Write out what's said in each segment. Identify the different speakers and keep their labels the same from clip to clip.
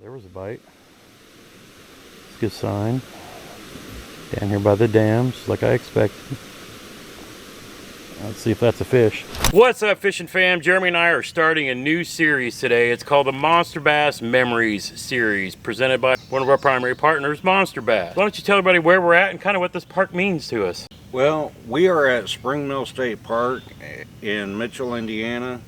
Speaker 1: There was a bite. It's a good sign. Down here by the dams, like I expected. Let's see if that's a fish. What's up, fishing fam? Jeremy and I are starting a new series today. It's called the Monster Bass Memories series, presented by one of our primary partners, Monster Bass. Why don't you tell everybody where we're at and kind of what this park means to us?
Speaker 2: Well, we are at Spring Mill State Park in Mitchell, Indiana.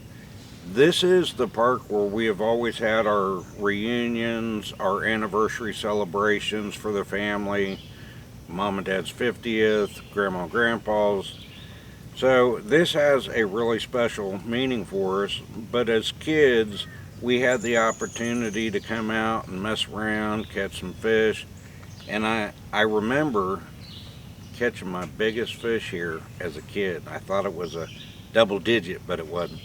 Speaker 2: This is the park where we have always had our reunions, our anniversary celebrations for the family, Mom and Dad's 50th, Grandma and Grandpa's. So this has a really special meaning for us, but as kids, we had the opportunity to come out and mess around, catch some fish, and I remember catching my biggest fish here as a kid. I thought it was a double digit, but it wasn't.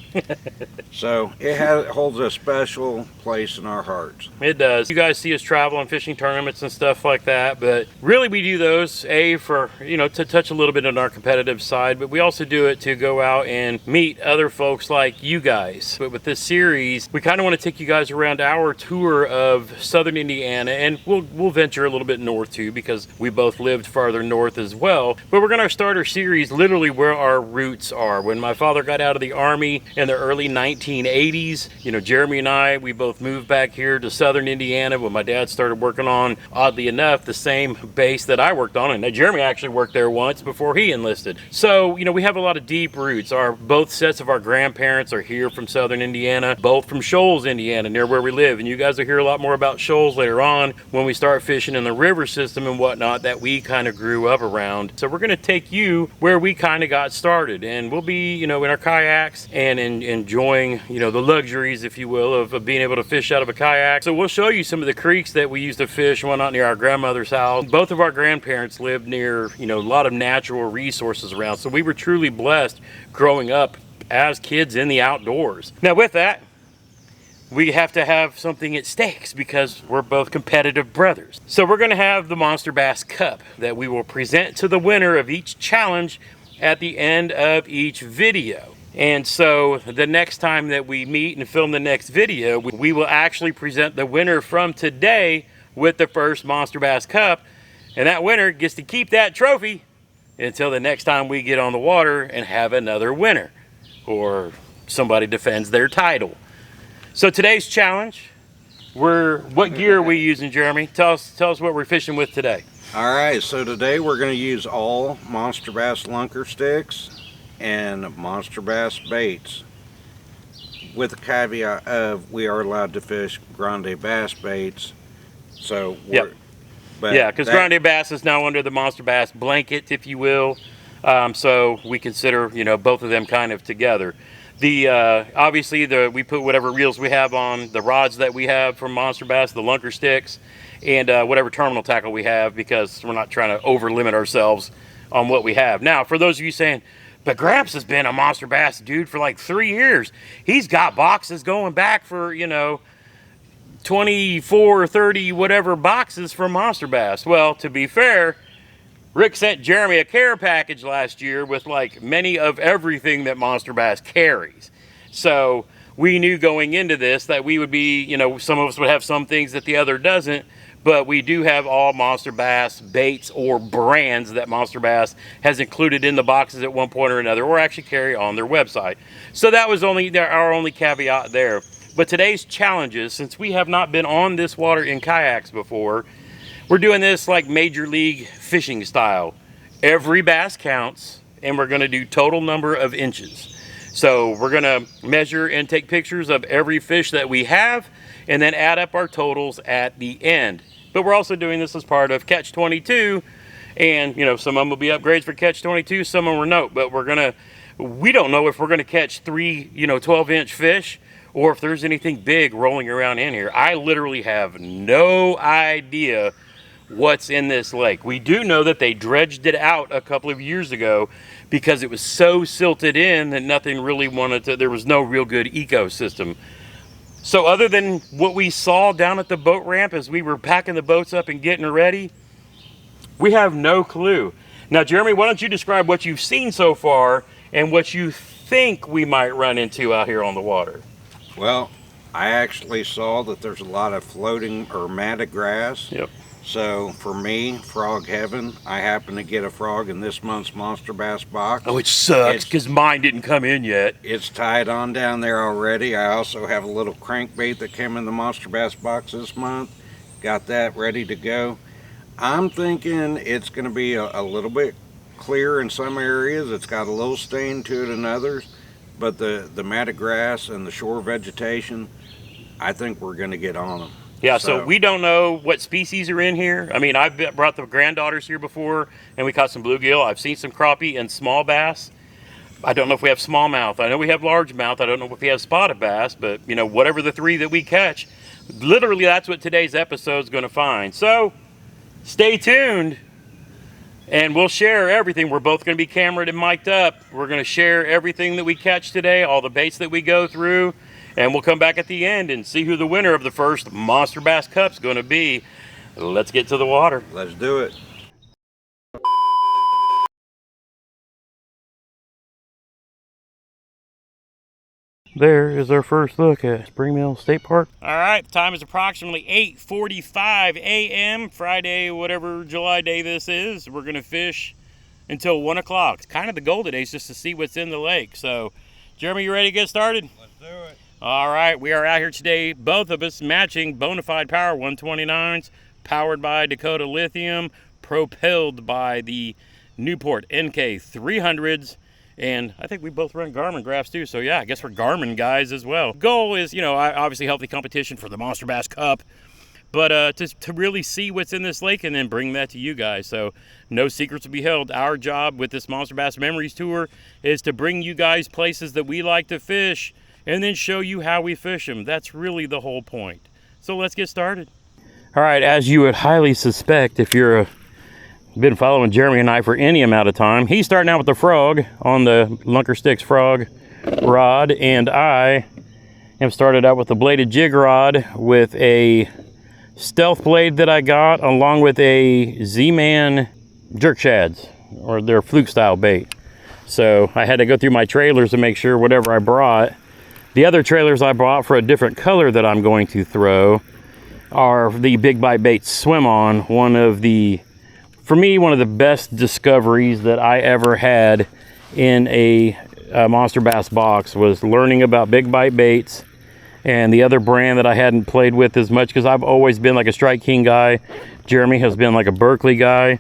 Speaker 2: So it holds a special place in our hearts.
Speaker 1: It does. You guys see us travel on fishing tournaments and stuff like that, but really we do those for, to touch a little bit on our competitive side, but we also do it to go out and meet other folks like you guys. But with this series, we kind of want to take you guys around our tour of southern Indiana, and we'll venture a little bit north too, because we both lived farther north as well. But we're going to start our series literally where our roots are. When my father got out of the Army in the early 1980s, Jeremy and I, we both moved back here to southern Indiana when my dad started working on, oddly enough, the same base that I worked on. And Jeremy actually worked there once before he enlisted. So, we have a lot of deep roots. Both sets of our grandparents are here from southern Indiana, both from Shoals, Indiana, near where we live. And you guys will hear a lot more about Shoals later on when we start fishing in the river system and whatnot that we kind of grew up around. So we're going to take you where we kind of got started, and we'll be in our kayaks and enjoying the luxuries, if you will, of being able to fish out of a kayak. So we'll show you some of the creeks that we used to fish and whatnot near our grandmother's house. Both of our grandparents lived near a lot of natural resources around, so we were truly blessed growing up as kids in the outdoors. Now with that, we have to have something at stakes because we're both competitive brothers. So we're going to have the Monster Bass Cup that we will present to the winner of each challenge at the end of each video. And so the next time that we meet and film the next video, we will actually present the winner from today with the first Monster Bass Cup, and that winner gets to keep that trophy until the next time we get on the water and have another winner, or somebody defends their title. So today's challenge, what gear are we using, Jeremy? Tell us what we're fishing with today.
Speaker 2: All right, so today we're going to use all Monster Bass lunker sticks and Monster Bass baits, with the caveat of we are allowed to fish grande bass baits. So
Speaker 1: because grande bass is now under the Monster Bass blanket, if you will. So we consider both of them kind of together. Obviously we put whatever reels we have on the rods that we have from Monster Bass, the lunker sticks, and whatever terminal tackle we have, because we're not trying to over limit ourselves on what we have. Now, for those of you saying, but Gramps has been a Monster Bass dude for like 3 years. He's got boxes going back for, 24, 30, whatever boxes from Monster Bass. Well, to be fair, Rick sent Jeremy a care package last year with like many of everything that Monster Bass carries. So we knew going into this that we would be, some of us would have some things that the other doesn't, but we do have all Monster Bass baits or brands that Monster Bass has included in the boxes at one point or another, or actually carry on their website. So that was our only caveat there. But today's challenges, since we have not been on this water in kayaks before, we're doing this like Major League fishing style. Every bass counts, and we're going to do total number of inches. So we're going to measure and take pictures of every fish that we have, and then add up our totals at the end. But we're also doing this as part of Catch 22, and some of them will be upgrades for Catch 22, some of them are not. But we don't know if we're gonna catch 3 12-inch fish, or if there's anything big rolling around in here. I literally have no idea what's in this lake. We do know that they dredged it out a couple of years ago because it was so silted in that nothing really there was no real good ecosystem. So other than what we saw down at the boat ramp as we were packing the boats up and getting ready, we have no clue. Now, Jeremy, why don't you describe what you've seen so far and what you think we might run into out here on the water?
Speaker 2: Well, I actually saw that there's a lot of floating or matted grass.
Speaker 1: Yep.
Speaker 2: So for me, frog heaven, I happen to get a frog in this month's Monster Bass box.
Speaker 1: Oh, it sucks because mine didn't come in yet.
Speaker 2: It's tied on down there already. I also have a little crankbait that came in the Monster Bass box this month. Got that ready to go. I'm thinking it's going to be a little bit clear in some areas. It's got a little stain to it in others. But the matted grass and the shore vegetation, I think we're going to get on them.
Speaker 1: Yeah, so we don't know what species are in here. I mean, I've brought the granddaughters here before, and we caught some bluegill. I've seen some crappie and small bass. I don't know if we have smallmouth. I know we have largemouth. I don't know if we have spotted bass, but, you know, whatever the three that we catch, literally that's what today's episode is going to find. So, stay tuned, and we'll share everything. We're both going to be cameraed and mic'd up. We're going to share everything that we catch today, all the baits that we go through. And we'll come back at the end and see who the winner of the first Monster Bass Cup is going to be. Let's get to the water.
Speaker 2: Let's do it.
Speaker 1: There is our first look at Spring Mill State Park. All right, the time is approximately 8:45 a.m. Friday, whatever July day this is. We're going to fish until 1 o'clock. It's kind of the golden days just to see what's in the lake. So, Jeremy, you ready to get started?
Speaker 2: Let's do it.
Speaker 1: All right, we are out here today, both of us matching Bonafide Power 129s, powered by Dakota Lithium, propelled by the Newport NK 300s, and I think we both run Garmin graphs too, so yeah, I guess we're Garmin guys as well. Goal is, you know, obviously healthy competition for the Monster Bass Cup, but to really see what's in this lake and then bring that to you guys. So no secrets to be held. Our job with this Monster Bass Memories Tour is to bring you guys places that we like to fish, and then show you how we fish them. That's really the whole point. So let's get started. All right, as you would highly suspect, if you're been following Jeremy and I for any amount of time, he's starting out with the frog on the Lunker Sticks frog rod, and I am started out with the bladed jig rod with a stealth blade that I got, along with a Z-Man jerk shads, or their fluke style bait. So I had to go through my trailers to make sure whatever I brought. The other trailers I bought for a different color that I'm going to throw are the Big Bite Bait Swim On. For me, one of the best discoveries that I ever had in a Monster Bass box was learning about Big Bite Baits and the other brand that I hadn't played with as much, because I've always been like a Strike King guy. Jeremy has been like a Berkeley guy.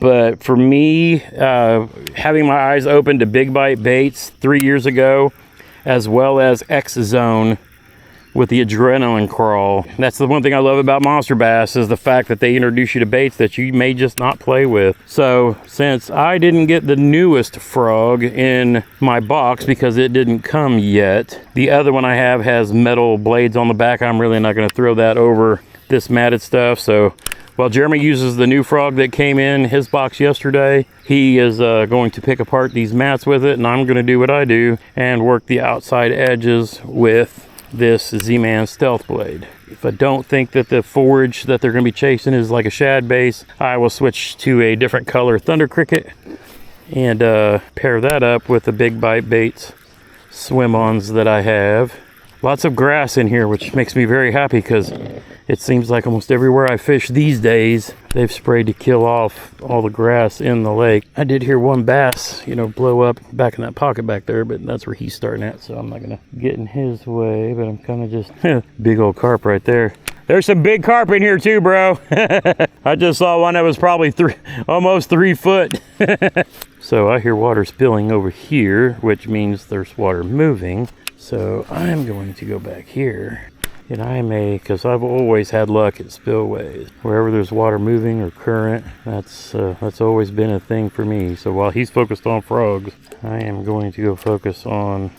Speaker 1: But for me, having my eyes open to Big Bite Baits 3 years ago, as well as X Zone with the adrenaline crawl. That's the one thing I love about Monster Bass, is the fact that they introduce you to baits that you may just not play with. So since I didn't get the newest frog in my box because it didn't come yet, the other one I have has metal blades on the back. I'm really not going to throw that over this matted stuff. So while Jeremy uses the new frog that came in his box yesterday, he is going to pick apart these mats with it, and I'm going to do what I do and work the outside edges with this Z-Man stealth blade. If I don't think that the forage that they're going to be chasing is like a shad base, I will switch to a different color Thunder Cricket and pair that up with the Big Bite Baits swim-ons that I have. Lots of grass in here, which makes me very happy, because it seems like almost everywhere I fish these days, they've sprayed to kill off all the grass in the lake. I did hear one bass, you know, blow up back in that pocket back there, but that's where he's starting at, so I'm not going to get in his way, but I'm kind of just, big old carp right there. There's some big carp in here too, bro. I just saw one that was probably almost 3 foot. So I hear water spilling over here, which means there's water moving. So I'm going to go back here, and I may, because I've always had luck at spillways. Wherever there's water moving or current, that's always been a thing for me. So while he's focused on frogs, I am going to go focus on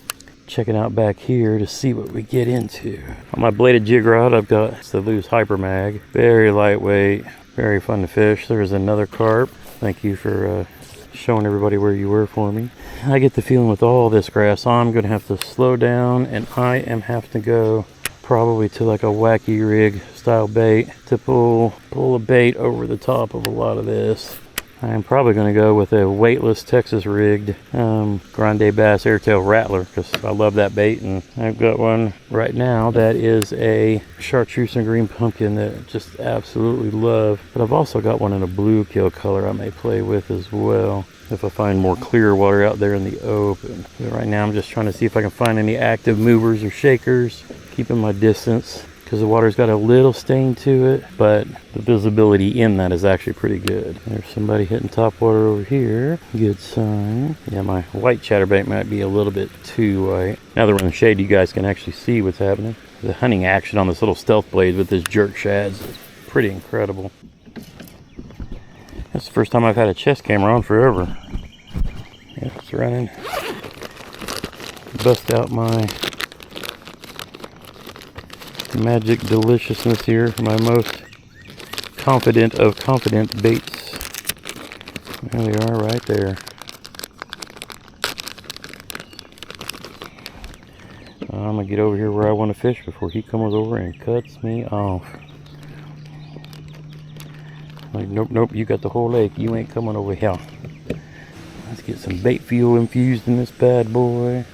Speaker 1: checking out back here to see what we get into. On my bladed jig rod, I've got the loose Hyper Mag. Very lightweight, very fun to fish. There's another carp. Thank you for showing everybody where you were for me. I get the feeling with all this grass, I'm going to have to slow down, and I am have to go probably to like a wacky rig style bait to pull a bait over the top of a lot of this. I'm probably going to go with a weightless Texas rigged Grande Bass Airtail Rattler because I love that bait, and I've got one right now that is a chartreuse and green pumpkin that I just absolutely love. But I've also got one in a bluegill color I may play with as well if I find more clear water out there in the open. But right now I'm just trying to see if I can find any active movers or shakers, keeping my distance, because the water's got a little stain to it, but the visibility in that is actually pretty good. There's somebody hitting top water over here. Good sign. Yeah, my white chatterbait might be a little bit too white. Now that we're in the shade, you guys can actually see what's happening. The hunting action on this little stealth blade with this jerk shads is pretty incredible. That's the first time I've had a chest camera on forever. Yeah, it's running. Bust out my magic deliciousness here, my most confident of confident baits. There they are right there. I'm gonna get over here where I want to fish before he comes over and cuts me off. Like, nope, you got the whole lake, you ain't coming over here. Let's get some bait fuel infused in this bad boy.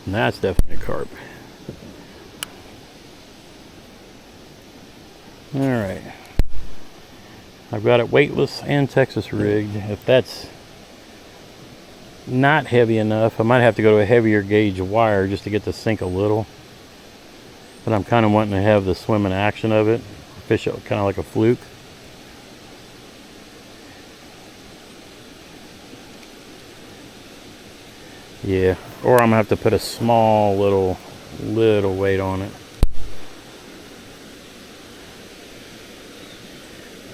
Speaker 1: And that's definitely a carp. Alright. I've got it weightless and Texas rigged. If that's not heavy enough, I might have to go to a heavier gauge wire just to get the sink a little. But I'm kind of wanting to have the swimming action of it. Fish it kind of like a fluke. Yeah, or I'm gonna have to put a small little weight on it.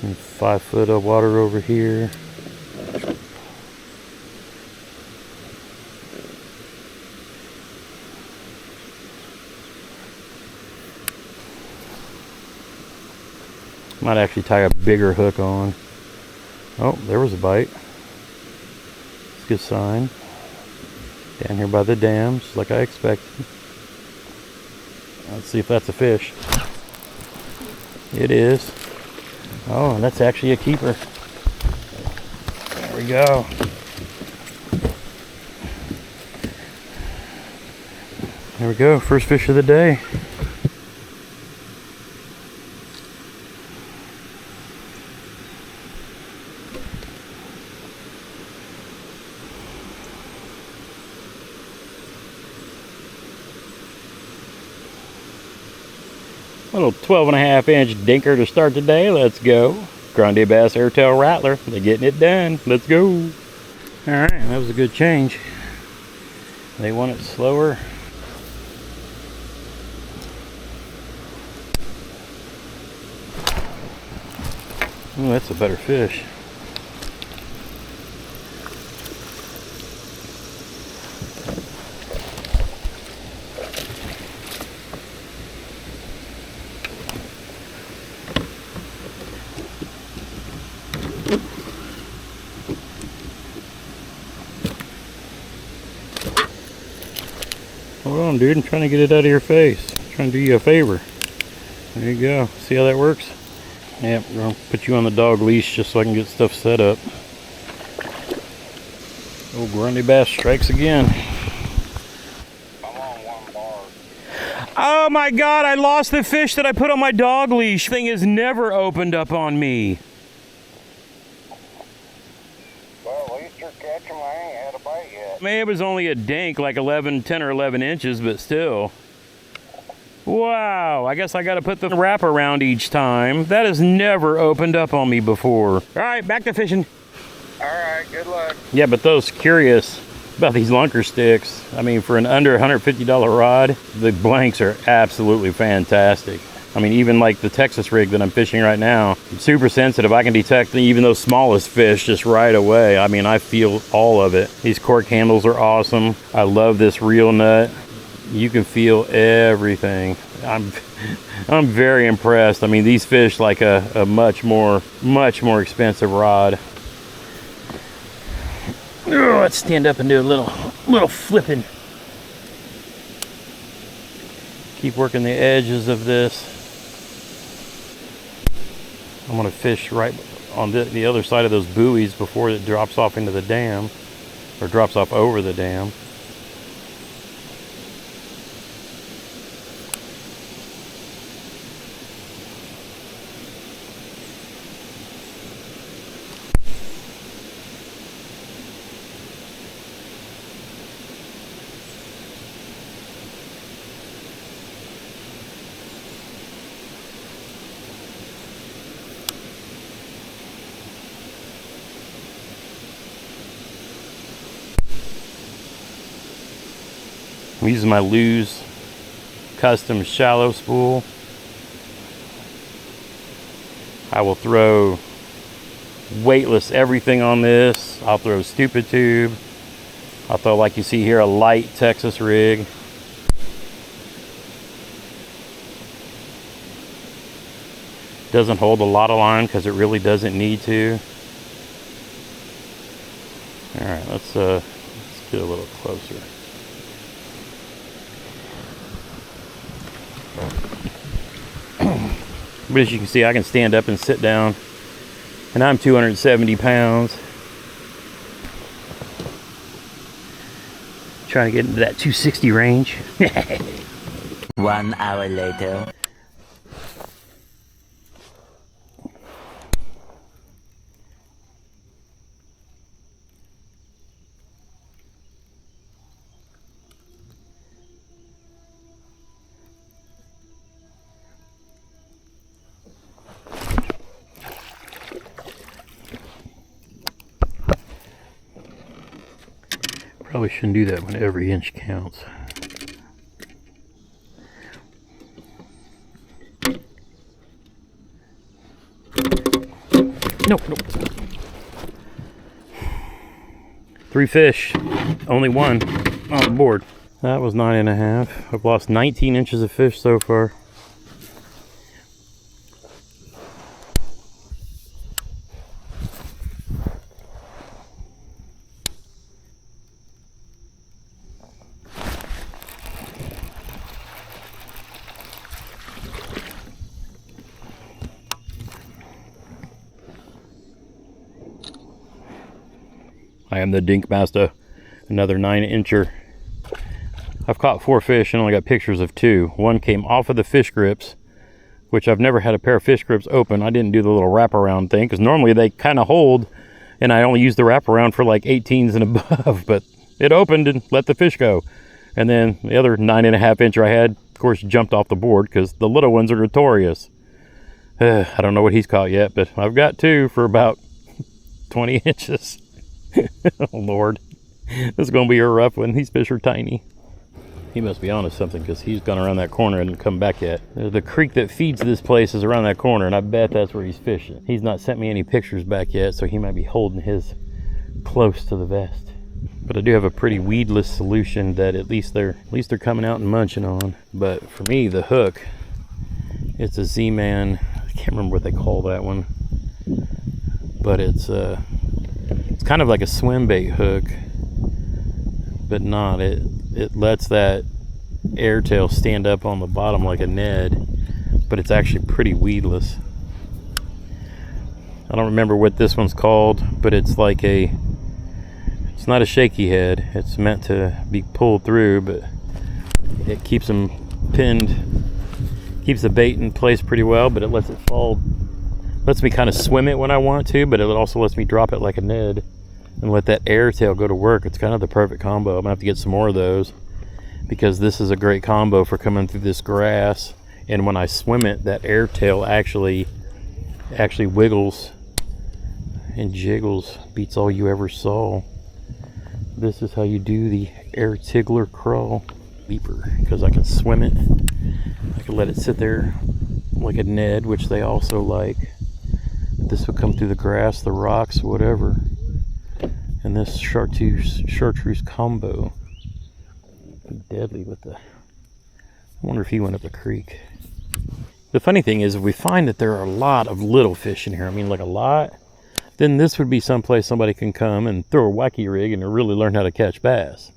Speaker 1: And 5 foot of water over here. Might actually tie a bigger hook on. Oh, there was a bite. It's a good sign. Down here by the dams, like I expected. Let's see if that's a fish. It is. Oh, and that's actually a keeper. There we go. There we go, first fish of the day. A little 12.5-inch dinker to start the day. Let's go. Grande Bass Airtail Rattler. They're getting it done. Let's go. Alright, that was a good change. They want it slower. Oh, that's a better fish. Hold on, dude. I'm trying to get it out of your face. I'm trying to do you a favor. There you go. See how that works? Yep, I'm going to put you on the dog leash just so I can get stuff set up. Old Grande Bass strikes again.
Speaker 2: I'm on 1 bar.
Speaker 1: Oh my God, I lost the fish that I put on my dog leash. Thing has never opened up on me.
Speaker 2: Well, at least you're catching. I ain't had a bite yet.
Speaker 1: Maybe it was only a dink, like 10 or 11 inches, but still. Wow, I guess I got to put the wrap around each time. That has never opened up on me before. All right, back to fishing.
Speaker 2: All right, good luck.
Speaker 1: Yeah, but those curious about these lunker sticks. I mean, for an under $150 rod, the blanks are absolutely fantastic. I mean, even like the Texas rig that I'm fishing right now, I'm super sensitive. I can detect even those smallest fish just right away. I mean, I feel all of it. These cork handles are awesome. I love this reel nut. You can feel everything. I'm very impressed. I mean, these fish like a much more expensive rod. Oh, let's stand up and do a little flipping. Keep working the edges of this. I'm gonna fish right on the other side of those buoys before it drops off into the dam, or drops off over the dam. I'm using my Lew's custom shallow spool. I will throw weightless everything on this. I'll throw stupid tube. I'll throw, like you see here, a light Texas rig. Doesn't hold a lot of line because it really doesn't need to. All right, let's get a little closer. But as you can see, I can stand up and sit down, and I'm 270 pounds. Trying to get into that 260 range.
Speaker 3: 1 hour later.
Speaker 1: Probably shouldn't do that when every inch counts. Nope. 3 fish, only 1 on the board. That was 9.5. I've lost 19 inches of fish so far. I am the Dink Master, another 9-incher. I've caught 4 fish and only got pictures of 2. One came off of the fish grips, which I've never had a pair of fish grips open. I didn't do the little wraparound thing because normally they kind of hold, and I only use the wraparound for like 18s and above, but it opened and let the fish go. And then the other 9.5-incher I had, of course, jumped off the board because the little ones are notorious. I don't know what he's caught yet, but I've got 2 for about 20 inches. Oh Lord, this is gonna be a rough one. These fish are tiny. He must be onto something because he's gone around that corner and didn't come back yet. The creek that feeds this place is around that corner, and I bet that's where he's fishing. He's not sent me any pictures back yet, so he might be holding his close to the vest. But I do have a pretty weedless solution that at least they're coming out and munching on. But for me, the hook, it's a Z-Man. I can't remember what they call that one, but it's kind of like a swim bait hook, but not. It lets that airtail stand up on the bottom like a Ned, but it's actually pretty weedless. I don't remember what this one's called, but it's like it's not a shaky head. It's meant to be pulled through, but it keeps them pinned, keeps the bait in place pretty well, but it lets it fall. Lets me kind of swim it when I want to, but it also lets me drop it like a Ned and let that airtail go to work. It's kind of the perfect combo. I'm gonna have to get some more of those because this is a great combo for coming through this grass. And when I swim it, that airtail actually wiggles and jiggles. Beats all you ever saw. This is how you do the air tiggler crawl leaper, because I can swim it. I can let it sit there like a Ned, which they also like. This would come through the grass, the rocks, whatever. And this chartreuse combo, deadly with the, I wonder if he went up the creek. The funny thing is, if we find that there are a lot of little fish in here, I mean like a lot, then this would be someplace somebody can come and throw a wacky rig and really learn how to catch bass.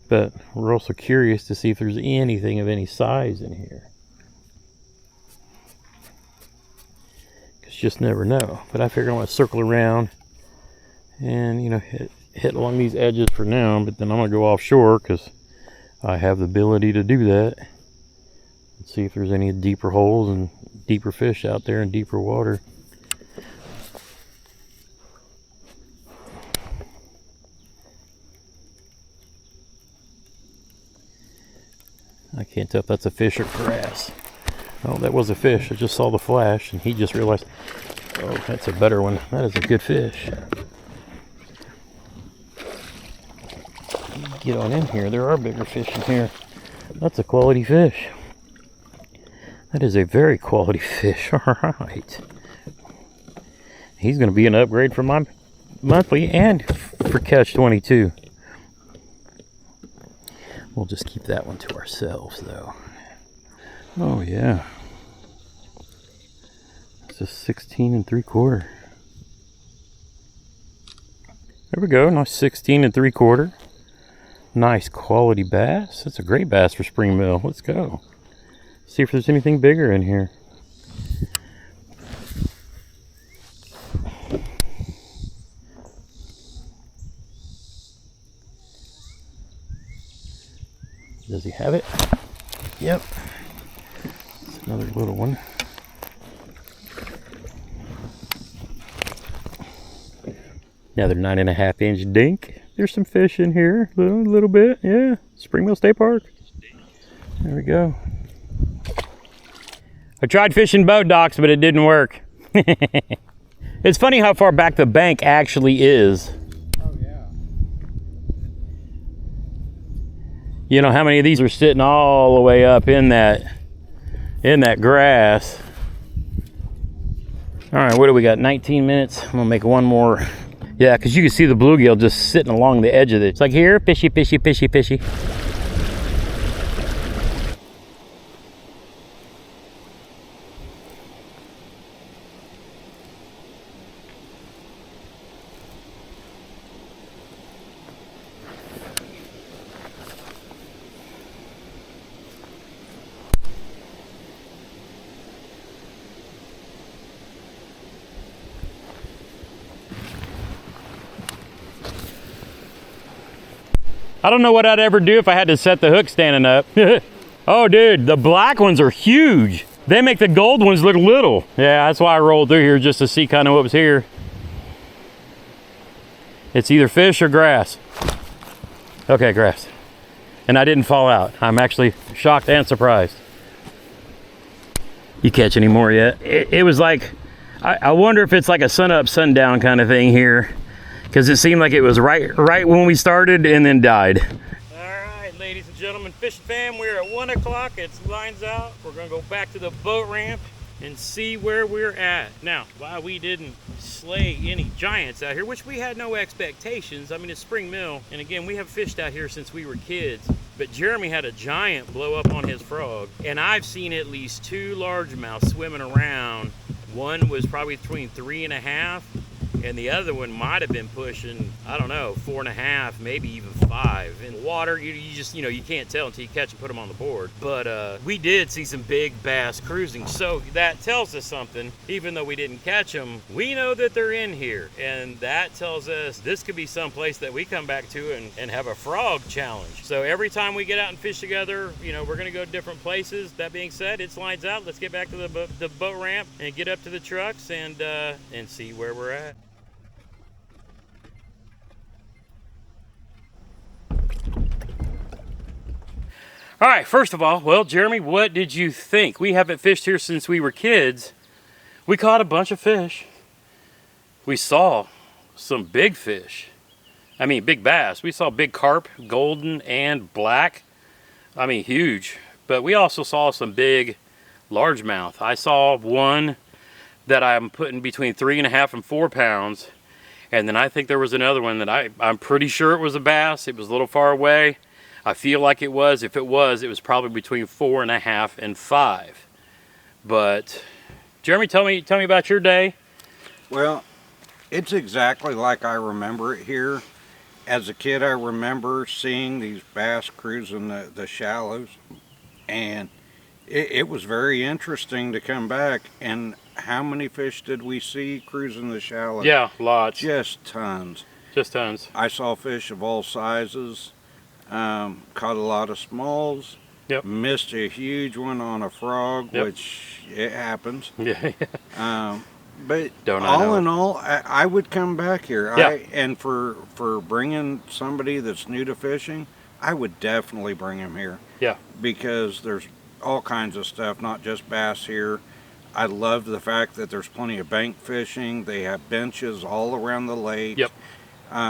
Speaker 1: But we're also curious to see if there's anything of any size in here. Because you just never know. But I figure I want to circle around and, you know, hit along these edges for now, but then I'm going to go offshore because I have the ability to do that. Let's see if there's any deeper holes and deeper fish out there in deeper water. I can't tell if that's a fish or grass. Oh, that was a fish. I just saw the flash and he just realized, oh, that's a better one. That is a good fish. Get on in here. There are bigger fish in here. That's a quality fish. That is a very quality fish. All right. He's going to be an upgrade for my monthly and for Catch 22. We'll just keep that one to ourselves, though. Oh, yeah. It's a 16 3/4. There we go. Nice 16 3/4. Nice quality bass. That's a great bass for spring mill. Let's go. See if there's anything bigger in here. Does he have it? Yep. It's another little one. Another 9.5-inch dink. There's some fish in here. A little bit. Yeah. Spring Mill State Park. There we go. I tried fishing boat docks, but it didn't work. It's funny how far back the bank actually is. You know how many of these are sitting all the way up in that grass. All right, what do we got? 19 minutes. I'm gonna make one more. Yeah, because you can see the bluegill just sitting along the edge of it. It's like, here, fishy, fishy, fishy, fishy. I don't know what I'd ever do if I had to set the hook standing up. Oh, dude, the black ones are huge. They make the gold ones look little. Yeah, that's why I rolled through here, just to see kind of what was here. It's either fish or grass. Okay, grass. And I didn't fall out. I'm actually shocked and surprised. You catch any more yet? It was like, I wonder if it's like a sun up, sundown kind of thing here. Because it seemed like it was right when we started and then died. All right, ladies and gentlemen, fishing fam, we're at 1 o'clock. It's lines out. We're gonna go back to the boat ramp and see where we're at. Now, why we didn't slay any giants out here, which we had no expectations. I mean, it's spring mill. And again, we have fished out here since we were kids. But Jeremy had a giant blow up on his frog. And I've seen at least 2 largemouths swimming around. One was probably between 3.5. And the other one might have been pushing, I don't know, 4.5, maybe even 5. In water, you just, you can't tell until you catch and put them on the board. But we did see some big bass cruising. So that tells us something. Even though we didn't catch them, we know that they're in here. And that tells us this could be some place that we come back to and have a frog challenge. So every time we get out and fish together, we're going to go to different places. That being said, it's lines out. Let's get back to the boat ramp and get up to the trucks and see where we're at. All right, first of all, well, Jeremy, what did you think? We haven't fished here since we were kids. We caught a bunch of fish. We saw some big fish. I mean, big bass. We saw big carp, golden and black. I mean, huge. But we also saw some big largemouth. I saw one that I'm putting between 3.5 and 4 pounds. And then I think there was another one that I'm pretty sure it was a bass. It was a little far away. I feel like it was. If it was probably between 4.5 and 5. But Jeremy, tell me about your day.
Speaker 2: Well, it's exactly like I remember it here. As a kid, I remember seeing these bass cruising the shallows, and it was very interesting to come back. And how many fish did we see cruising the shallows?
Speaker 1: Yeah, lots.
Speaker 2: Just tons.
Speaker 1: Just tons.
Speaker 2: I saw fish of all sizes. Caught a lot of smalls.
Speaker 1: Yep.
Speaker 2: Missed a huge one on a frog,
Speaker 1: yep.
Speaker 2: which it happens.
Speaker 1: Yeah.
Speaker 2: But
Speaker 1: Don't
Speaker 2: all in all, I would come back here.
Speaker 1: Yeah.
Speaker 2: And for bringing somebody that's new to fishing, I would definitely bring him here.
Speaker 1: Yeah.
Speaker 2: Because there's all kinds of stuff, not just bass here. I love the fact that there's plenty of bank fishing. They have benches all around the lake.
Speaker 1: Yep.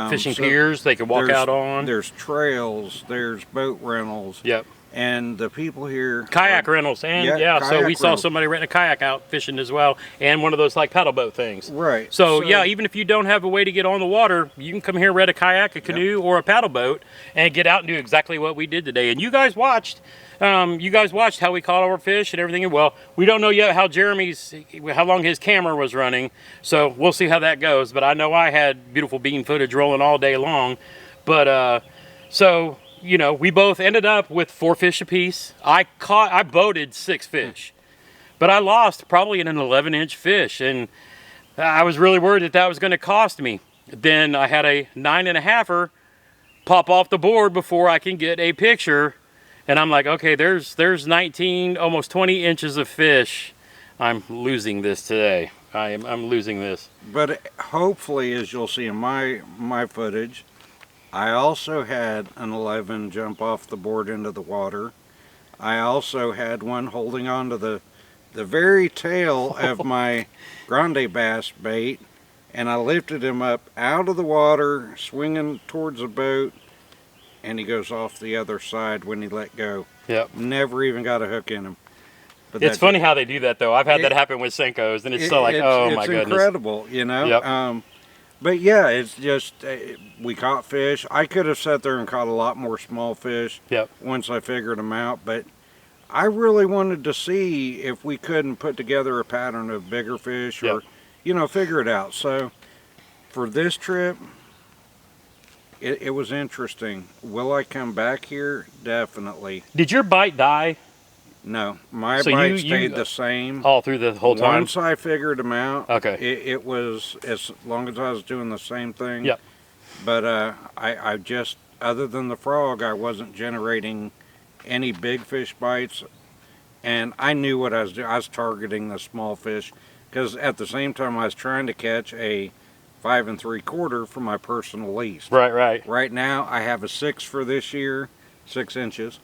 Speaker 1: Fishing piers they can walk out on.
Speaker 2: There's trails. There's boat rentals.
Speaker 1: Yep.
Speaker 2: And the people here...
Speaker 1: Kayak rentals. And yeah, so we saw
Speaker 2: rentals.
Speaker 1: somebody renting a kayak out fishing as well. And one of those like paddle boat things.
Speaker 2: Right.
Speaker 1: So yeah, even if you don't have a way to get on the water, you can come here, rent a kayak, a canoe, or a paddle boat, and get out and do exactly what we did today. And you guys watched. You guys watched how we caught our fish and everything. Well, we don't know yet how long his camera was running. So we'll see how that goes. But I know I had beautiful bean footage rolling all day long. But so... You know, we both ended up with 4 fish apiece. I boated 6 fish, but I lost probably an 11-inch fish, and I was really worried that was going to cost me. Then I had a 9.5er pop off the board before I can get a picture, and I'm like, okay, there's 19, almost 20 inches of fish. I'm losing this today. I'm losing this.
Speaker 2: But hopefully, as you'll see in my footage, I also had an 11 jump off the board into the water. I also had one holding on to the very tail of my grande bass bait, and I lifted him up out of the water, swinging towards the boat, and he goes off the other side when he let go.
Speaker 1: Yep.
Speaker 2: Never even got a hook in him. But
Speaker 1: it's funny how they do that, though. I've had that happen with Senkos, and it's so like, oh my goodness.
Speaker 2: It's incredible, you know?
Speaker 1: Yep.
Speaker 2: But yeah, it's just, we caught fish. I could have sat there and caught a lot more small fish once I figured them out, but I really wanted to see if we couldn't put together a pattern of bigger fish or, you know, figure it out. So for this trip, it was interesting. Will I come back here? Definitely.
Speaker 1: Did your bite die?
Speaker 2: No, my bite stayed the same
Speaker 1: all through the whole time.
Speaker 2: Once I figured them out,
Speaker 1: okay,
Speaker 2: it was as long as I was doing the same thing.
Speaker 1: Yep.
Speaker 2: But I just, other than the frog, I wasn't generating any big fish bites, and I knew what I was doing. I was targeting the small fish because at the same time I was trying to catch a 5 3/4 for my personal least.
Speaker 1: Right.
Speaker 2: Right now I have a 6 for this year, 6 inches.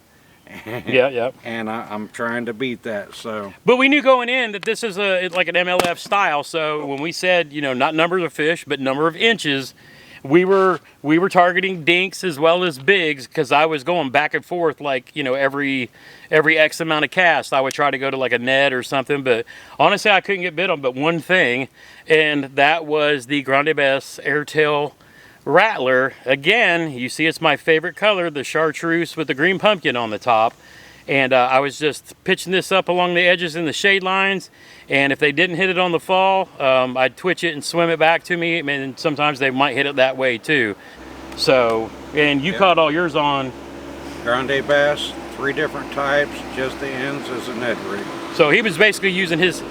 Speaker 1: Yeah.
Speaker 2: And I'm trying to beat that. So.
Speaker 1: But we knew going in that this is like an MLF style. So when we said, you know, not numbers of fish, but number of inches, we were targeting dinks as well as bigs because I was going back and forth like, you know, every X amount of casts. I would try to go to like a net or something. But honestly, I couldn't get bit on but one thing, and that was the Grande Bass Airtail Rattler. Again, you see it's my favorite color, the chartreuse with the green pumpkin on the top. And I was just pitching this up along the edges in the shade lines, and if they didn't hit it on the fall, I'd twitch it and swim it back to me, and sometimes they might hit it that way too. So, and you caught all yours on
Speaker 2: Grande bass, 3 different types, just the ends as a Ned rig.
Speaker 1: So he was basically using his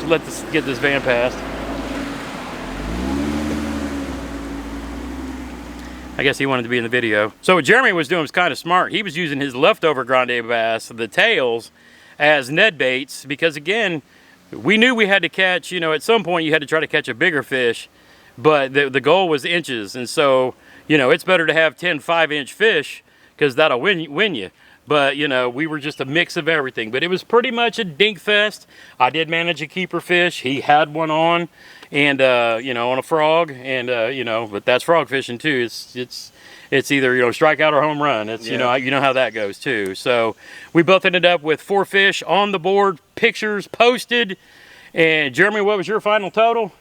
Speaker 1: let's get this van past. I guess he wanted to be in the video. So what Jeremy was doing was kind of smart. He was using his leftover grande bass, the tails, as Ned baits, because again, we knew we had to catch, you know, at some point you had to try to catch a bigger fish, but the goal was inches. And so, you know, it's better to have 10 5-inch fish because that'll win you. But, you know, we were just a mix of everything. But it was pretty much a dink fest. I did manage a keeper fish. He had one on, and, you know, on a frog. And, you know, but that's frog fishing too. It's either, you know, strikeout or home run. It's,
Speaker 2: Yeah.
Speaker 1: you know how that goes too. So we both ended up with 4 fish on the board, pictures posted. And Jeremy, what was your final total?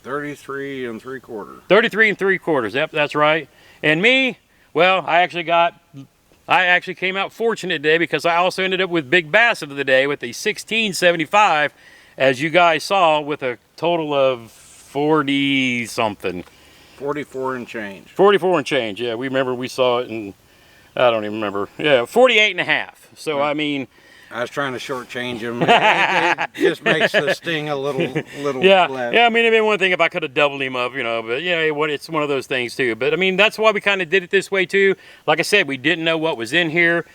Speaker 2: 33 3/4.
Speaker 1: 33 3/4. Yep, that's right. And me, well, I actually came out fortunate today because I also ended up with big bass of the day with a 1675, as you guys saw, with a total of 40 something.
Speaker 2: 44 and change.
Speaker 1: 44 and change. Yeah, we remember we saw it, and I don't even remember. Yeah, 48 and a half. So
Speaker 2: Right.
Speaker 1: I mean,
Speaker 2: I was trying to shortchange him. It just makes the sting a little
Speaker 1: yeah,
Speaker 2: less.
Speaker 1: yeah. I mean, it'd been one thing if I could have doubled him up, you know. But yeah, it's one of those things too. But I mean, that's why we kind of did it this way too. Like I said, we didn't know what was in here.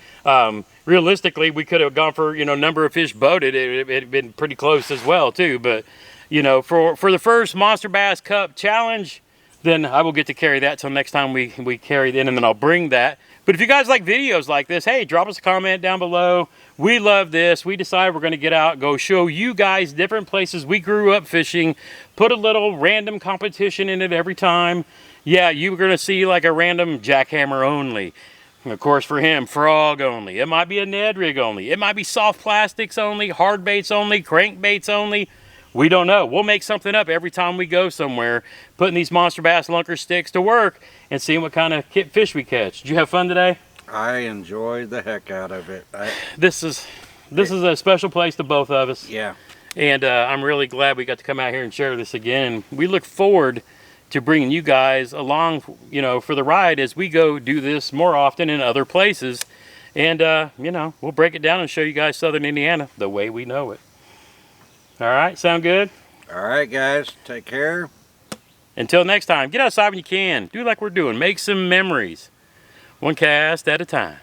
Speaker 1: Realistically, we could have gone for, you know, number of fish boated. It'd been pretty close as well too. But you know, for the first Monster Bass Cup challenge, then I will get to carry that till next time we carry it in, and then I'll bring that. But if you guys like videos like this, hey, drop us a comment down below. We love this. We decided we're going to get out, go show you guys different places we grew up fishing, put a little random competition in it every time. Yeah, you were going to see like a random jackhammer only. And of course, for him, frog only. It might be a Ned rig only. It might be soft plastics only, hard baits only, crankbaits only. We don't know. We'll make something up every time we go somewhere, putting these Monster Bass Lunker sticks to work and seeing what kind of fish we catch. Did you have fun today?
Speaker 2: I enjoyed the heck out of it.
Speaker 1: This is a special place to both of us.
Speaker 2: Yeah.
Speaker 1: And I'm really glad we got to come out here and share this again. We look forward to bringing you guys along, you know, for the ride as we go do this more often in other places. And, you know, we'll break it down and show you guys Southern Indiana the way we know it. All right, sound good?
Speaker 2: All right, guys. Take care.
Speaker 1: Until next time, get outside when you can. Do like we're doing. Make some memories. One cast at a time.